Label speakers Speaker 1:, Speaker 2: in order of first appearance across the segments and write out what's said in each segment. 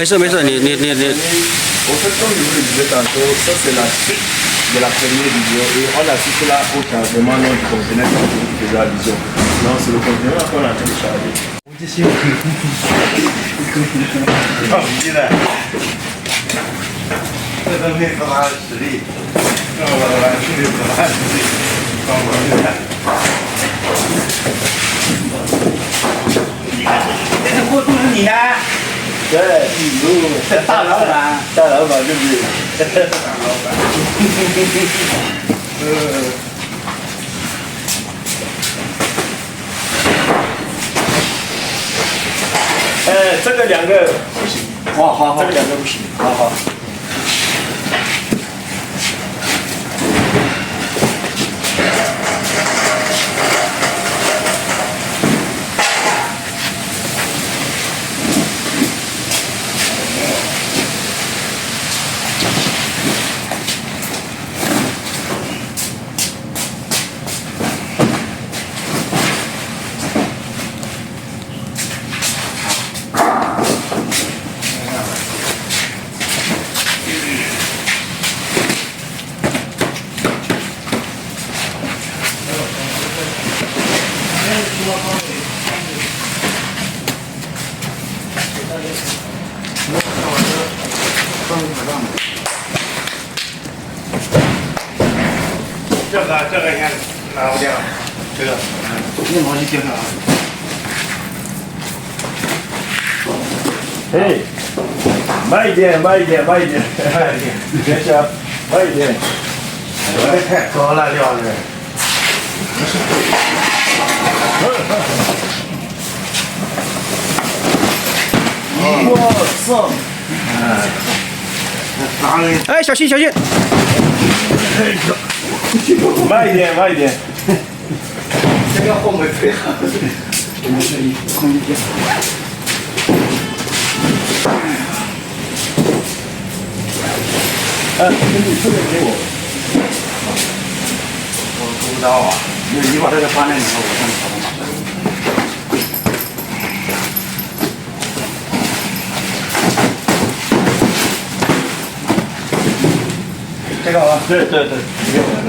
Speaker 1: 没事没事，你。
Speaker 2: En fait, comme je vous le disais tantôt, ça c'est la suite de la première vidéo et on assiste là au chargement du conteneur quand je faisais allusion. Non, c'est le conteneur qu'on est en train de charger. Oh, dis là. Ça va venir faire la chérie. On va la chérie pour la chérie. On va venir là.
Speaker 3: 这个货都是你的。
Speaker 2: 对，
Speaker 3: 大老板，
Speaker 2: 大老板对不对？大老板。这个两个不行。
Speaker 3: 好好好，
Speaker 2: 这个两个不行。
Speaker 3: 好好。这个应该拿不掉，这个用毛巾贴上啊。
Speaker 2: 嘿，慢一点，慢一点，慢一点，慢一点，别想，慢一点。
Speaker 3: 这太高了，料子。
Speaker 2: 我操！
Speaker 1: 哎，小心小心！
Speaker 2: 慢一点，慢一点。
Speaker 3: 这个后面推好。
Speaker 2: 你这个给我。
Speaker 3: 我不知道啊，你把这个放在里面，我帮你跑跑马。 这个啊，
Speaker 2: 对，给我来了。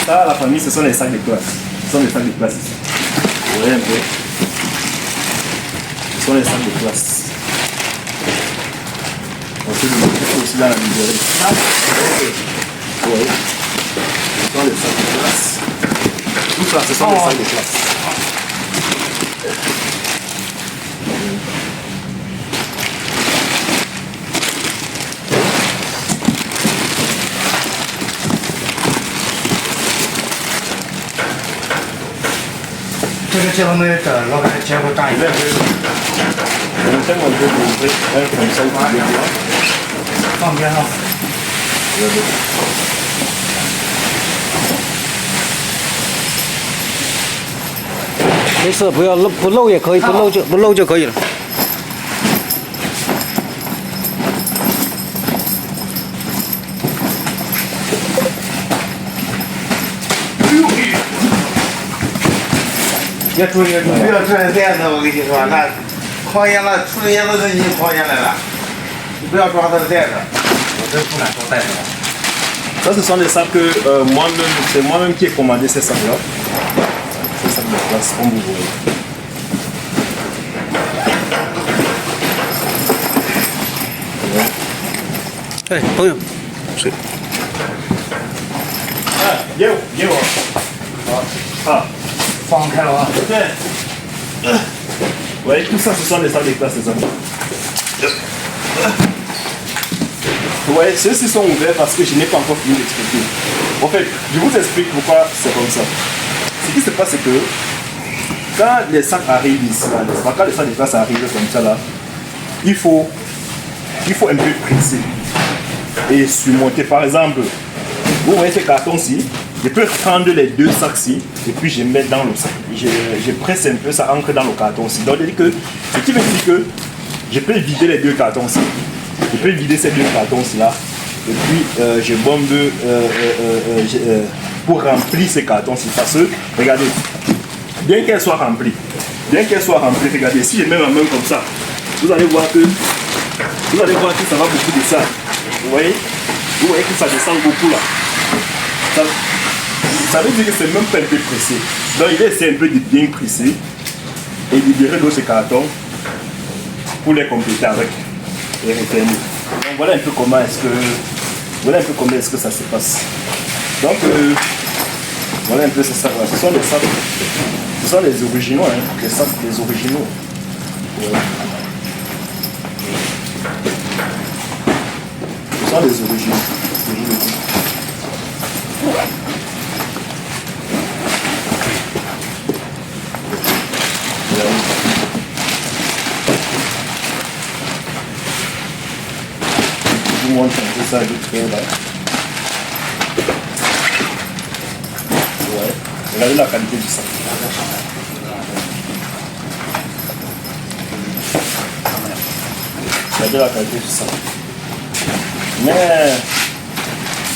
Speaker 2: Ça, la famille, ce sont les sacs de classe. Ce sont les sacs de classe ici. Vous voyez un peu. Ce sont les sacs de classe. On peut le mettre aussi dans la librairie. Oui. Ce sont les sacs de classe. Tout ça, ce sont les sacs de classe.
Speaker 3: 这个结婚没的，老板结婚大一点。
Speaker 2: On tellement de ouvrir un comme ça, il faut bien.
Speaker 3: 放边上。
Speaker 1: 没事，不要漏，不漏也可以，不漏就可以了。
Speaker 3: 要注意，不要拽链子，我跟你说，那狂烟了，出了烟都已经狂烟来了。你不要抓它的带子，我真不敢抓带子。
Speaker 2: Ça, ce sont des sacs que c'est moi-même qui ai commandé ces sacs-là. Ces sacs de classe, comme vous voyez.
Speaker 1: Eh, 朋友，是。
Speaker 2: 哎，给我。好，
Speaker 3: 放开了啊！
Speaker 2: 对。Vous voyez, tout ça, ce sont des sacs de classe, les amis. Vous voyez, ceux-ci sont ouverts parce que je n'ai pas encore fini d'expliquer. En fait, je vous explique pourquoi c'est comme ça. Ce qui se passe, c'est que quand les sacs arrivent ici, là, quand les sacs de classe arrivent comme ça, là, il faut un peu presser et surmonter. Par exemple, vous voyez ces cartons-ci, Je peux prendre les deux sacs-ci et puis je mets dans le sac. Je presse un peu, ça entre dans le carton-ci. Donc, ce qui veut dire que je peux vider les deux cartons-ci. Je peux vider ces deux cartons-ci là. Et puis, je bombe pour remplir ces cartons-ci. Parce que, regardez, bien qu'elle soit remplie, regardez, si je mets ma main comme ça, vous allez voir que ça va beaucoup descendre. Vous voyez que ça descend beaucoup là. Ça veut dire que c'est même pas un peu pressé. Donc il essaie un peu de bien presser et libérer d'autres cartons pour les compléter avec et refermer. Donc voilà un peu comment est-ce que ça se passe. Donc voilà un peu c'est ça. Ce sont les sacs. Ce sont les originaux, hein, les sacs des originaux. Ouais. Ce sont les originaux. Je vous montre un peu ça vite fait là. Ouais. Regardez la qualité du sac. Regardez la qualité du sac. Mais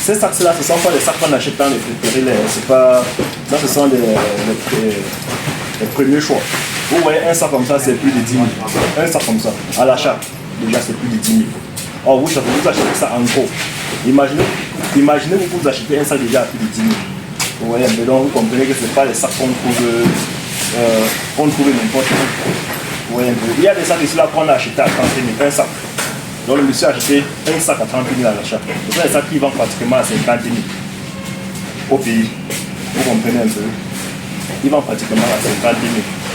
Speaker 2: ces sacs-là, ce ne sont pas les sacs qu'on achète dans les préférés. C'est pas. Ça, ce sont les premiers choix. Vous voyez, un sac comme ça, c'est plus de 10 000. Un sac comme ça, à l'achat, déjà, c'est plus de 10 000. Or, vous achetez ça en gros. Imaginez vous achetez un sac déjà à plus de 10 000. Vous voyez, mais donc vous comprenez que ce n'est pas les sacs qu'on trouve n'importe où. Vous voyez un peu. Il y a des sacs ici là qu'on a acheté à 30 000, un sac. Donc le monsieur a acheté un sac à 30 000 à l'achat. Ce sont des sacs qui vendent pratiquement à 50 000 au pays. Vous comprenez un peu. Ils vendent pratiquement à 50 000.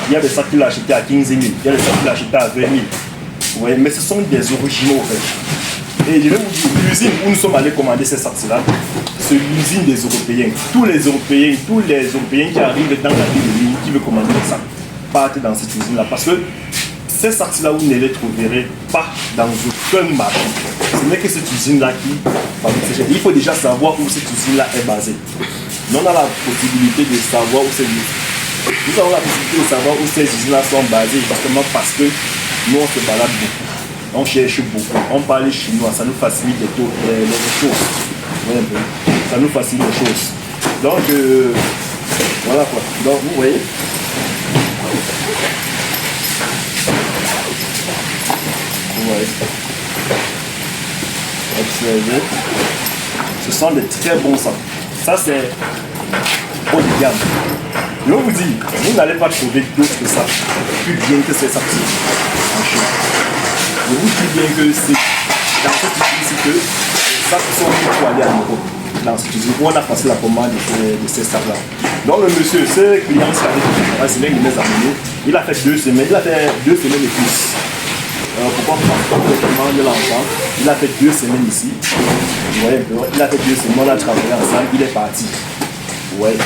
Speaker 2: Il y a des sacs qu'il a acheté à 15 000. Il y a des sacs qu'il a acheté à 20 000. Vous voyez, mais ce sont des originaux en fait. Et je vais vous dire, l'usine où nous sommes allés commander ces sacs-là, c'est l'usine des Européens. Tous les Européens qui arrivent dans la ville de Lille, qui veulent commander des sacs, partent dans cette usine-là. Parce que ces sacs-là, vous ne les trouverez pas dans aucun marché. Ce n'est que cette usine-là qui fabrique ces choses. Il faut déjà savoir où cette usine-là est basée. Nous, on a la possibilité de savoir où c'est. Nous avons la possibilité de savoir où ces usines-là sont basées, justement parce que nous, on se balade beaucoup. On cherche beaucoup. On parle chinois, ça nous facilite les choses. Ouais, ça nous facilite les choses. Donc, voilà quoi. Donc, vous voyez. Vous voyez. Observez. Ce sont des très bons sacs. Ça, c'est haut de gamme. Je vous dis, vous n'allez pas trouver d'autres sacs plus bien que ces sacs-ci en Chine. Je vous dis bien que c'est dans cette usine que les sacs sont pour aller à Europe. Dans cette usine où on a passé la commande de ces sacs-là. Donc le monsieur, ce client, c'est l'un de mes amis. Il a fait 2 semaines, et plus. Pourquoi on commande l'enfant? Il a fait 2 semaines ici. Vous voyez, il a fait 2 semaines, on a travaillé ensemble, il est parti. Ouais.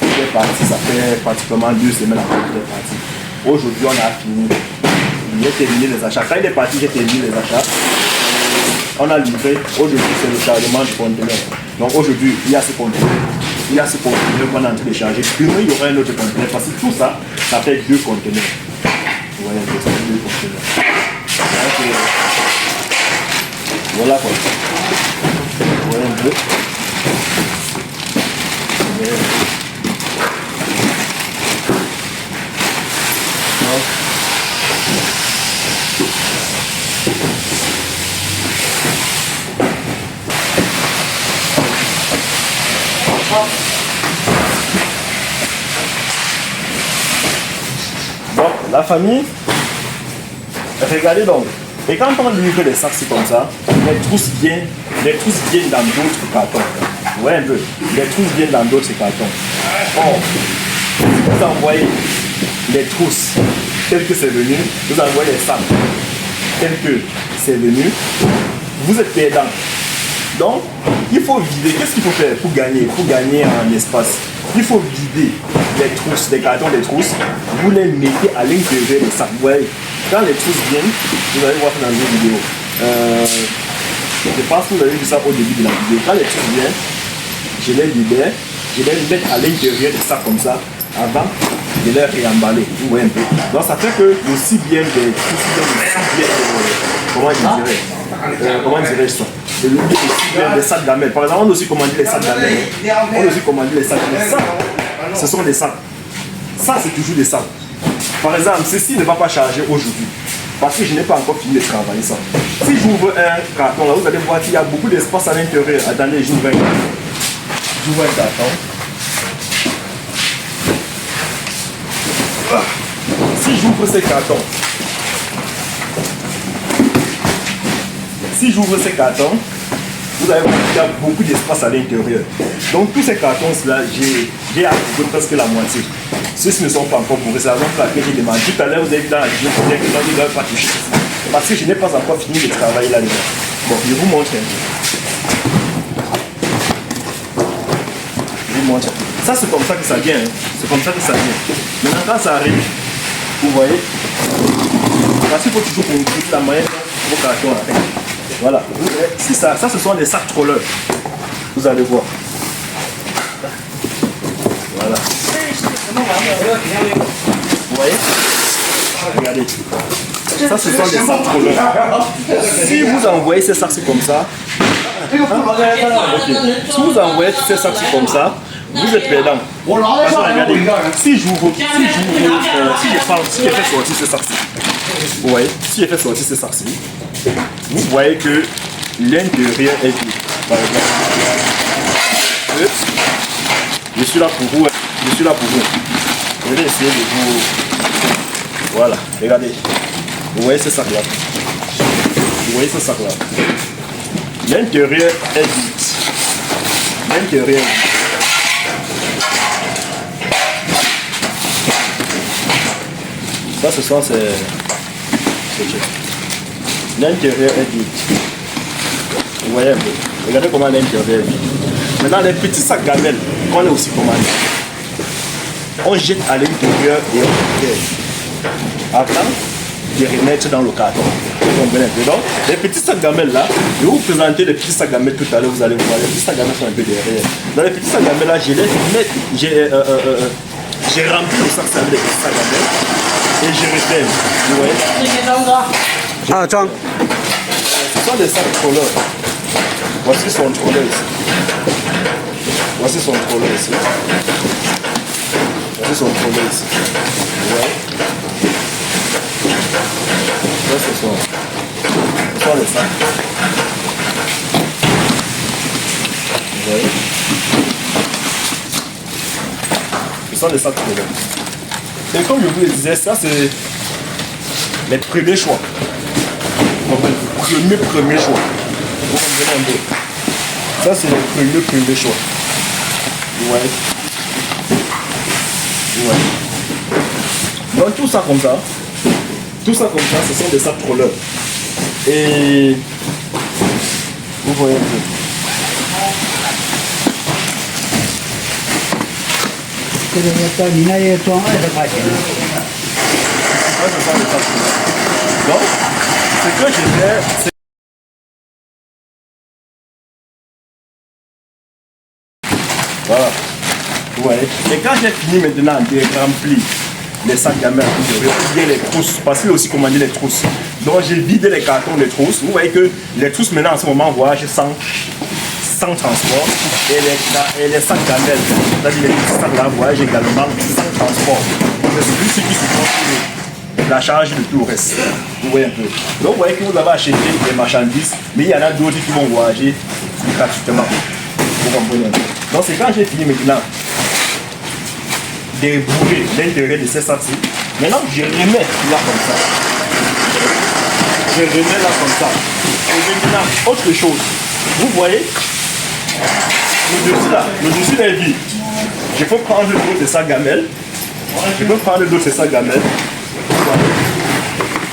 Speaker 2: Il est parti, ça fait pratiquement 2 semaines après qu'il est parti. Aujourd'hui, on a fini. Il a terminé les achats. Quand il est parti, j'ai terminé les achats. On a livré. Aujourd'hui, c'est le chargement du conteneur. Donc aujourd'hui, il y a ce conteneur. Il y a ce conteneur qu'on est en train de charger. Demain, il y aura un autre conteneur. Parce que tout ça, ça fait 2 conteneurs. Vous voyez, ça fait 2 conteneurs. Donc, voilà quoi. Vous voyez un peu. Vous voyez un peu. Bon, la famille, regardez donc. Et quand on livre des sacs comme ça, les trousses viennent dans d'autres cartons. Vous voyez un peu, les trousses viennent dans d'autres cartons. Or, si vous envoyez les trousses telles que c'est venu, vous envoyez les sacs tels que c'est venu, vous êtes perdant. Donc, il faut vider. Qu'est-ce qu'il faut faire pour gagner en espace? Il faut vider les trousses, les cartons des trousses. Vous les mettez à l'intérieur des sacs. Vous voyez, quand les trousses viennent, vous allez voir ça dans une vidéo. Je pense que vous avez vu ça au début de la vidéo. Quand les trousses viennent, je les libère. je vais les mettre à l'intérieur de ça comme ça, avant de les réemballer. Vous voyez un peu. Donc ça fait que aussi bien des comment dirais-je ça? Les sacs gamelles. Par exemple, on a aussi commandé les sacs gamelles. On a aussi commandé les sacs gamelles. Ça, ce sont des sacs. Ça, c'est toujours des sacs. Par exemple, ceci ne va pas charger aujourd'hui. Parce que je n'ai pas encore fini de travailler ça. Si j'ouvre un carton, là, vous allez voir qu'il y a beaucoup d'espace à l'intérieur. Attendez, j'ouvre un carton. Si j'ouvre ces cartons, vous allez voir qu'il y a beaucoup d'espace à l'intérieur. Donc tous ces cartons-là, j'ai approuvé presque la moitié. Ceux-ci ne sont pas encore bourrés, c'est la raison pour laquelle j'ai demandé. Tout à l'heure, vous avez vu dans la vidéo que je ne dois pas toucher. Parce que je n'ai pas encore fini de travailler là-dedans. Bon, je vous montre un peu. Je vous montre un peu. Ça, c'est comme ça que ça vient. Hein. C'est comme ça que ça vient. Maintenant, quand ça arrive, vous voyez, parce qu'il faut toujours contrôler la moyenne de vos cartons là. Voilà. C'est ça. Ça, ce sont des sacs trollers. Vous allez voir. Voilà. Vous voyez? Regardez. Ça, ce sont des sacs trollers. Si vous envoyez ces sacs comme ça, okay. Si vous envoyez ces sacs comme ça, vous êtes perdant. Parce que regardez, si je fais sortir ces sacs, vous voyez, si je fais sortir ces sacs, vous voyez que l'intérieur est vide. Par exemple, je suis là pour vous. Je vais essayer de vous. Voilà, regardez. Vous voyez ce sac-là. L'intérieur est vide. Ça, ce sont ces choses. L'intérieur est vide. Vous voyez un peu. Regardez comment l'intérieur est vide. Maintenant, les petits sacs gamelles, qu'on a aussi commandé. On jette à l'intérieur et on récupère. Avant de remettre dans le carton. Donc, les petits sacs gamelles là, je vais vous présenter les petits sacs gamelles tout à l'heure, vous allez voir. Les petits sacs gamelles sont un peu derrière. Dans les petits sacs gamelles là, j'ai rempli le sac avec les petits sacs gamelles et je referme. Vous voyez?
Speaker 1: Ah, John.
Speaker 2: Ce sont des sacs trollers. Voici son troller ici. Voici son troller ici. Vous voyez? Ça, ce sont les sacs. Vous voyez? Ce sont les sacs trollers. Et comme je vous le disais, ça c'est les premiers choix. Le premier choix. Vous comprenez un peu. Ça c'est le premier choix. Vous voyez? Ouais. Donc tout ça comme ça, ce sont des sacs trollers. Et vous voyez un peu.
Speaker 4: 这个到你那也装20块钱。
Speaker 2: Ça, ce sont des sacs trollers. Donc, ce que je fais, c'est voilà. Vous voyez. Et quand j'ai fini maintenant de remplir les sacs gamelles, ou bien les trousses, parce qu'il y a aussi commandé les trousses. Donc j'ai vidé les cartons des trousses. Vous voyez que les trousses maintenant en ce moment voyagent sans transport. Et les sacs gamelles, c'est-à-dire les petits sacs là voyagent également sans transport. C'est celui qui se transporte la charge de tout le reste. Vous voyez un peu. Donc vous voyez que vous avez acheté des marchandises, mais il y en a d'autres qui vont voyager gratuitement. Vous comprenez un peu. Donc c'est quand j'ai fini maintenant de bourrer l'intérieur de ces sacs-ci. Maintenant je remets là comme ça. Et maintenant, autre chose. Vous voyez, le dessus là, le dessus est vide. Je peux prendre d'autres sacs gamelles.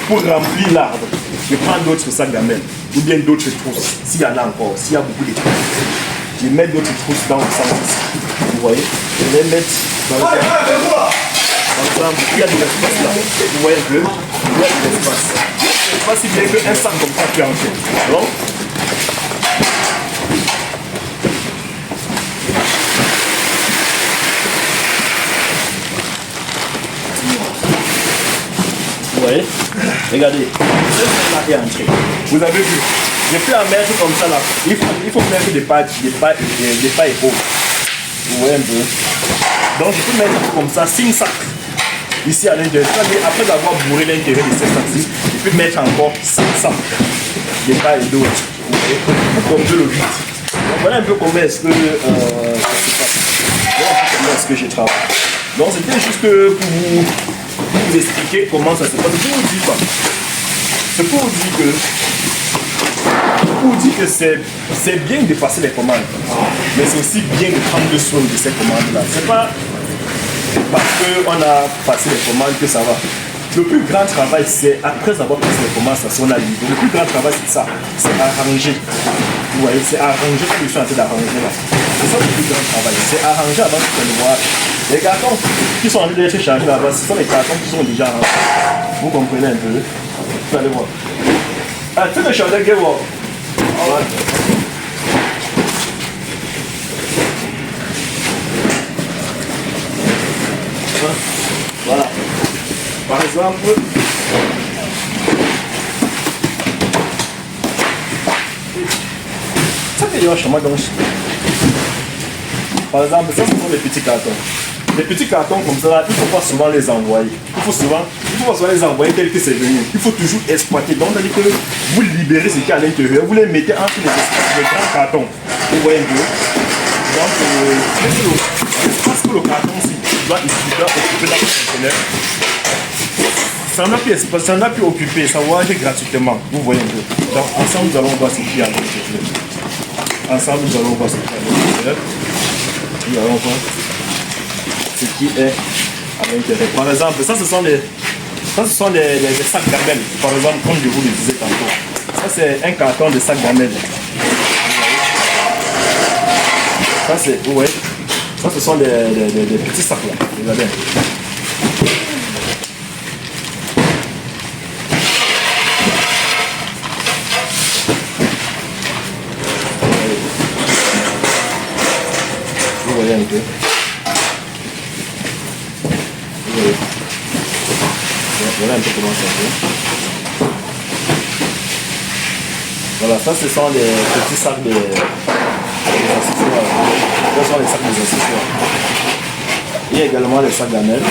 Speaker 2: Pour remplir l'arbre. Je prends d'autres sacs gamelles. Ou bien d'autres trousses. S'il y en a encore, s'il y a beaucoup de trousses. Je mets d'autres trousses dans le sac ici. Vous voyez, je vais mettre dans le sac. Par exemple, il y a de l'espace là. Vous voyez un peu, il y a de l'espace. C'est pas si bien qu'un sac comme ça peut entrer. Alors, voyez? Regardez, ce là est entré. Vous avez vu? Je peux en mettre comme ça là. Il faut mettre des pas épaules. Vous voyez un peu? Donc je peux mettre comme ça 5 sacs ici à l'intérieur. Après avoir bourré l'intérieur de ces sacs-ci, je peux mettre encore 5 sacs de pas et d'autres. Vous voyez? Pour combler le vide. Donc voilà un peu comment est-ce que ça se passe. Voilà un peu comment est-ce que je travaille. Donc c'était juste que pour vous expliquer comment ça se passe. C'est pour vous dire quoi? C'est pour vous dire que c'est bien de passer les commandes, mais c'est aussi bien de prendre soin de ces commandes-là. C'est pas parce qu'on a passé les commandes que ça va. Le plus grand travail, c'est après avoir passé les commandes, ça on a livré. Le plus grand travail, c'est ça. C'est arranger. Vous voyez, c'est arranger ce que je suis en train d'arranger là. C'est ça le plus grand travail. C'est arranger avant de le voir. Les cartons qui sont en train d'être chargés là-bas, ce sont les cartons qui sont déjà arrangés. Vous comprenez un peu? Vous allez voir. Ah, tu sais, je suis en train de voir. Voilà. Par exemple, ça fait du chemin donc. Par exemple, ça ce sont des petits cartons. Les petits cartons comme ça, il ne faut pas souvent les envoyer. Il faut pas souvent les envoyer tel que c'est venu. Il faut toujours exploiter. Donc, c'est-à-dire que vous libérez ce qui est à l'intérieur, vous les mettez entre les espaces de grands cartons. Vous voyez un peu. Donc, l'espace que le carton doit occuper dans le conteneur, ça n'a plus occupé, ça va agir gratuitement. Vous voyez un peu. Donc, ensemble, nous allons voir ce qui est à l'intérieur. Ensemble, nous allons voir ce qui est à l'intérieur. Nous allons voir ce qui est à l'intérieur. Par exemple, ça ce sont des sacs gamelles. Par exemple, comme je vous le disais tantôt. Ça c'est un carton de sacs gamelles. Ça c'est, vous voyez, ça ce sont des petits sacs là. Regardez. Vous voyez un peu. Voilà un peu comment ça fait. Voilà, ça ce sont des petits sacs des accessoires. Ce sont les sacs des accessoires. Il y a également les sacs gamelles.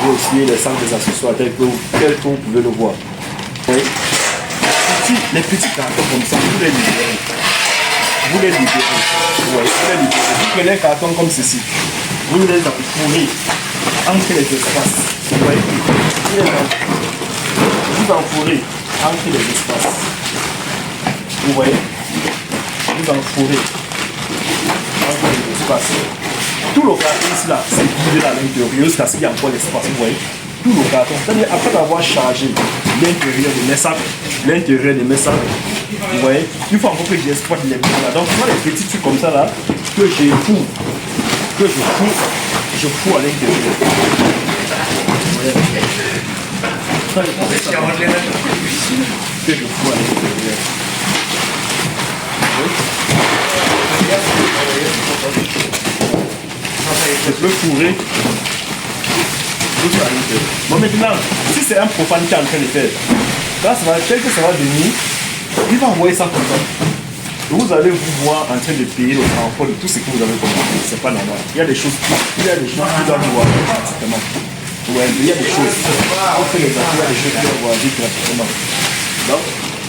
Speaker 2: Et aussi les sacs des accessoires tels que vous pouvez le voir. Oui. Les petits cartons comme ça, vous les libérez. Vous les libérez. Vous voyez, vous les libérez. Vous prenez un carton comme ceci. Vous les fourrez entre les espaces. Vous voyez, vous enfourrez entre les espaces. Vous voyez, vous enfourrez entre les espaces. Tout le carton ici là, c'est vidé à l'intérieur jusqu'à ce qu'il y ait encore l'espace. Vous voyez, tout le carton. C'est-à-dire après avoir chargé l'intérieur de mes sacs, vous voyez, il faut encore que j'exploite les bouts là. Donc, moi les petits trucs comme ça là, que je fous à l'intérieur. Que je fous à l'intérieur. Je peux fourrer juste à l'intérieur. Bon maintenant, si c'est un profane qui est en train de faire, là ça va, tel que ça va venir, il va envoyer ça comme ça. Vous allez vous voir en train de payer le transport de tout ce que vous avez commandé. C'est pas normal. Il y a des choses qui doivent voir gratuitement. Ouais, il y a des choses. On fait les affaires, il y a des choses qui doivent voir gratuitement. Donc,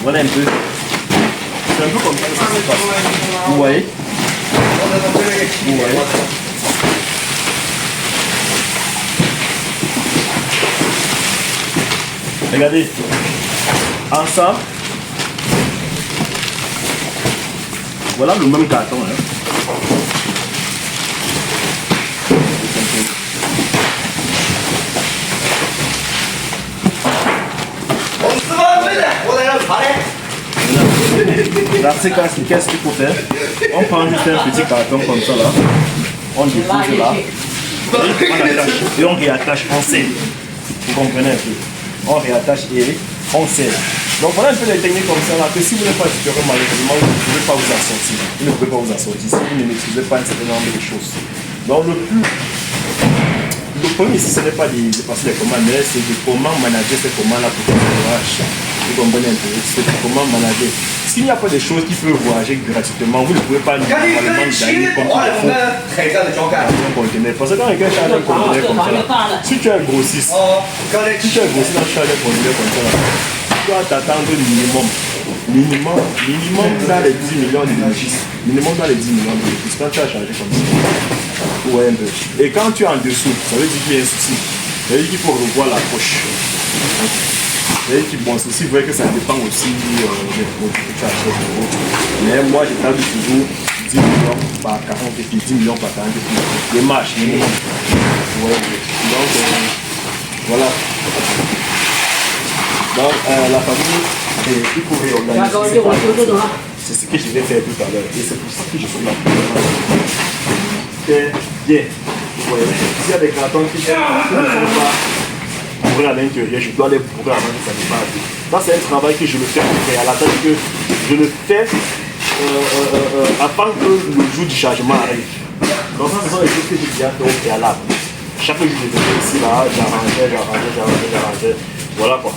Speaker 2: voilà un peu. C'est un peu comme ça que ça se passe. Vous voyez? Vous voyez? Regardez. Ensemble. Voilà le même carton. Hein. Là, c'est qu'est-ce qu'il faut faire? On prend juste un petit carton comme ça là. On dépose là. Et on attache. Et on réattache, on scelle. Vous comprenez un peu? On réattache et on scelle. Donc voilà un peu les techniques comme ça là, que si vous n'êtes pas supérieur malheureusement, vous ne pouvez pas vous en sortir. Vous ne pouvez pas vous en sortir si vous ne maîtrisez pas un certain nombre de choses. Donc le problème ici, ce n'est pas de passer les commandes, mais c'est de comment manager ces commandes-là pour que ça marche. Vous comprenez un peu? C'est de comment manager. S'il n'y a pas de choses qui peuvent voyager gratuitement, vous ne pouvez pas normalement gagner comme il faut un conteneur. Parce que quand quelqu'un charge un conteneur comme ça, là, si tu es un grossiste, si tu es un grossiste, tu charges un conteneur comme ça, là, tu dois t'attendre minimum dans les 10 millions de bénéfices. Minimum dans les 10 millions de bénéfices quand tu as chargé comme ça. Ouais, un peu. Et quand tu es en dessous, ça veut dire qu'il y a un souci. Ça veut dire qu'il faut revoir l'approche. Ça veut dire que bon, ceci, vous voyez que ça dépend aussi des produits que tu achètes. Mais moi, j'établis toujours 10 millions par 40 et puis 10 millions par 40 et puis les marches minimum. Ouais, donc, voilà. Donc, la famille, il faut réorganiser. C'est ce que je vais faire tout à l'heure. Et c'est pour ça que je suis là. C'est bien. Vous voyez, s'il y a des cartons qui ne sont pas bourrés à l'intérieur, je dois les bourrer avant que ça ne parte. Ça, c'est un travail que je le fais à la tête que je le fais avant que le jour du chargement arrive. Donc, ça, ce sont les choses que j'ai déjà fait au préalable. Chaque jour, je venais ici, là, j'arrangeais. Voilà quoi.